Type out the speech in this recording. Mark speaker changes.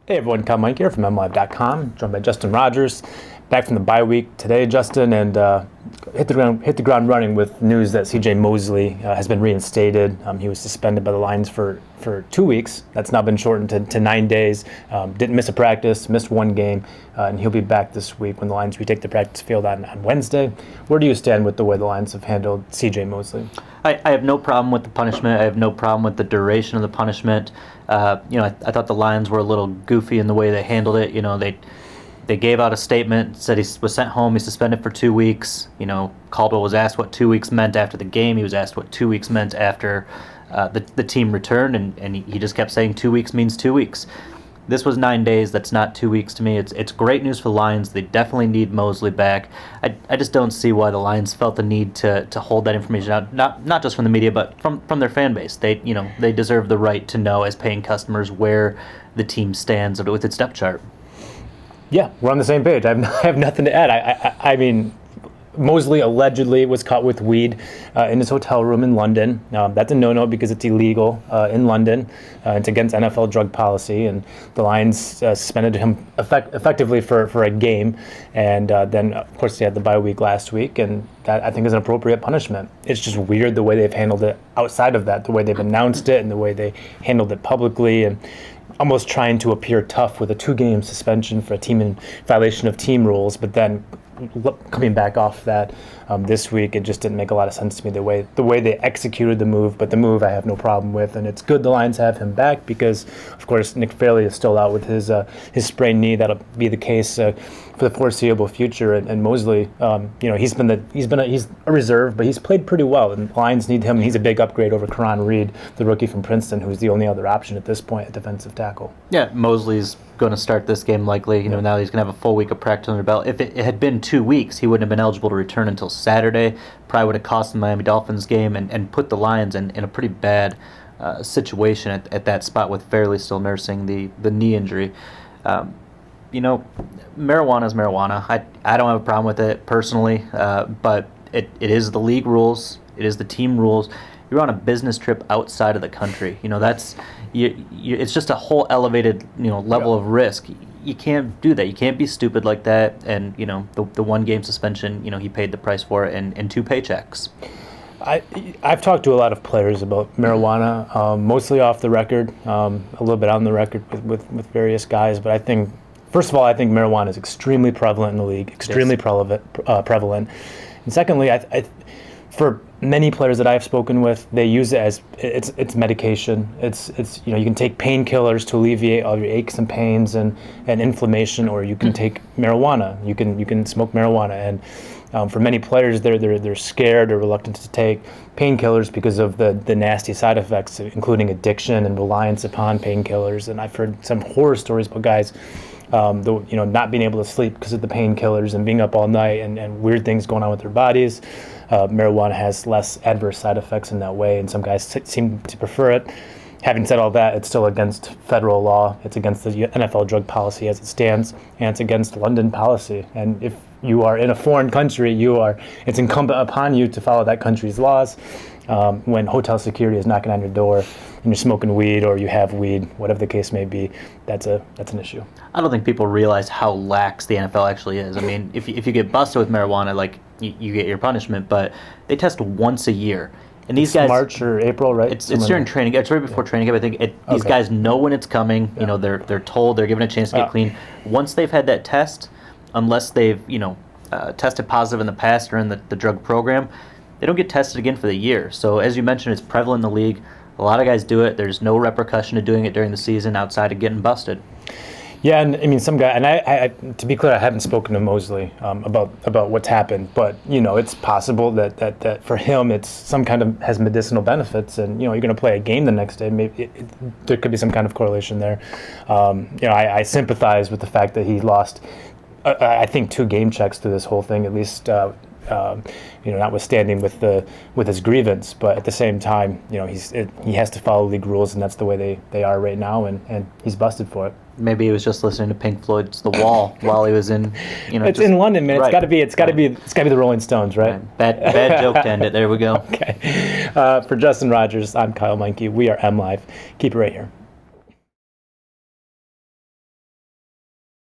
Speaker 1: Hey everyone, Kyle Meinke here from MLive.com, joined by Justin Rogers, back from the bye week today, Justin, and hit the ground running with news that CJ Mosley has been reinstated. He was suspended by the Lions for 2 weeks. That's now been shortened to 9 days. Didn't miss a practice, missed one game, and he'll be back this week when the Lions retake the practice field on Wednesday. Where do you stand with the way the Lions have handled CJ Mosley?
Speaker 2: I have no problem with the punishment. I have no problem with the duration of the punishment. I thought the Lions were a little goofy in the way they handled it. They gave out a statement, said he was sent home, he's suspended for 2 weeks. Caldwell was asked what 2 weeks meant after the game. He was asked what 2 weeks meant after the team returned, and he just kept saying 2 weeks means 2 weeks. This was 9 days. That's not 2 weeks to me. It's great news for the Lions. They definitely need Mosley back. I just don't see why the Lions felt the need to hold that information out, not just from the media, but from their fan base. They deserve the right to know as paying customers where the team stands with its depth chart.
Speaker 1: Yeah, we're on the same page. I have nothing to add. I mean, Mosley allegedly was caught with weed in his hotel room in London. That's a no-no because it's illegal in London. It's against NFL drug policy, and the Lions suspended him effectively for a game. And then, of course, they had the bye week last week, and that I think is an appropriate punishment. It's just weird the way they've handled it outside of that, the way they've announced it and the way they handled it publicly, and almost trying to appear tough with a 2-game suspension for a team in violation of team rules, but then coming back off that this week, it just didn't make a lot of sense to me the way they executed the move. But the move I have no problem with, and it's good the Lions have him back because, of course, Nick Fairley is still out with his sprained knee. That'll be the case for the foreseeable future. And Mosley, he's a reserve, but he's played pretty well, and the Lions need him. And he's a big upgrade over Karan Reed, the rookie from Princeton, who's the only other option at this point at defensive tackle.
Speaker 2: Yeah, Mosley's going to start this game likely. Now he's going to have a full week of practice under belt. If it had been 2 weeks, he wouldn't have been eligible to return until Saturday. Probably would have cost the Miami Dolphins game and put the Lions in a pretty bad situation at that spot with Fairley still nursing the knee injury. Marijuana is marijuana. I don't have a problem with it personally, but it is the league rules. It is the team rules. You're on a business trip outside of the country. It's just a whole elevated level of risk. You can't do that. You can't be stupid like that. And the 1-game suspension, he paid the price for it in 2 paychecks.
Speaker 1: I've talked to a lot of players about marijuana, mostly off the record, a little bit on the record with various guys. But first of all, I think marijuana is extremely prevalent in the league, extremely prevalent. And secondly, for many players that I've spoken with, they use it as it's medication. It's you can take painkillers to alleviate all your aches and pains and inflammation, or you can take marijuana. You can smoke marijuana, and for many players, they're scared or reluctant to take painkillers because of the nasty side effects, including addiction and reliance upon painkillers. And I've heard some horror stories about guys not being able to sleep because of the painkillers and being up all night and weird things going on with their bodies. Marijuana has less adverse side effects in that way, and some guys seem to prefer it. Having said all that, it's still against federal law. It's against the NFL drug policy as it stands, and it's against London policy. And if you are in a foreign country, it's incumbent upon you to follow that country's laws. When hotel security is knocking on your door and you're smoking weed or you have weed, whatever the case may be, that's an issue.
Speaker 2: I don't think people realize how lax the NFL actually is. I mean, if you get busted with marijuana, like you get your punishment, but they test once a year. And these guys,
Speaker 1: March or April, right?
Speaker 2: It's during training. It's right before training camp. I think these guys know when it's coming. Yeah. They're told, they're given a chance to get clean. Once they've had that test, unless they've tested positive in the past or in the drug program, they don't get tested again for the year. So as you mentioned, it's prevalent in the league. A lot of guys do it. There's no repercussion to doing it during the season outside of getting busted.
Speaker 1: Yeah, and I mean some guy, and I to be clear, I haven't spoken to Mosley about what's happened, but it's possible that for him it's some kind of has medicinal benefits, and you're going to play a game the next day. Maybe there could be some kind of correlation there. I sympathize with the fact that he lost, I think 2 game checks through this whole thing, at least. Notwithstanding with his grievance, but at the same time, he has to follow league rules, and that's the way they are right now, and he's busted for it.
Speaker 2: Maybe he was just listening to Pink Floyd's "The Wall" while he was in.
Speaker 1: It's in London, man. Right. It's got to be the Rolling Stones, right?
Speaker 2: Bad joke to end it. There we go.
Speaker 1: Okay. For Justin Rogers, I'm Kyle Meinke. We are MLive. Keep it right here.